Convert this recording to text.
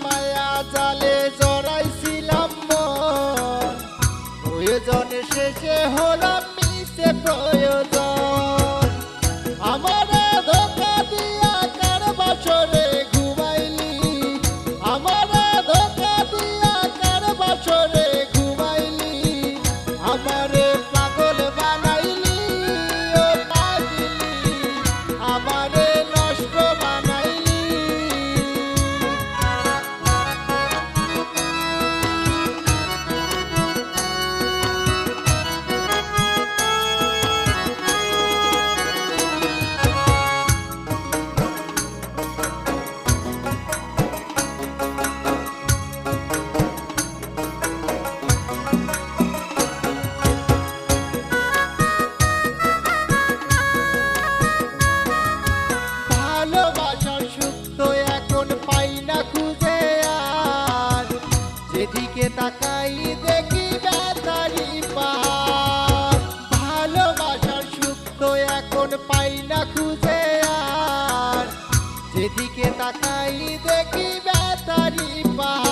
মায়া জালে জড়াইছিলাম মন, প্রয়োজন শেষে হলাম মিশে প্রয়োজন। আমারে ধোঁকা দিয়া কার বাসরে ঘুমাইলি, আমারে ধোঁকা দিয়া কার বাসরে ঘুমাইলি, আমারে পাগল বানাইলি ও পাগলি, আমারে নষ্ট বানাইলি। ভালোবাসার সুখ তো এখন পাই না খুঁজে আর, যেদিকে তাকাই দেখি ব্যথারি পার। ভালোবাসার সুখ তো এখন পাই না খুঁজে আর, যেদিকে তাকাই দেখি ব্যথারি পার।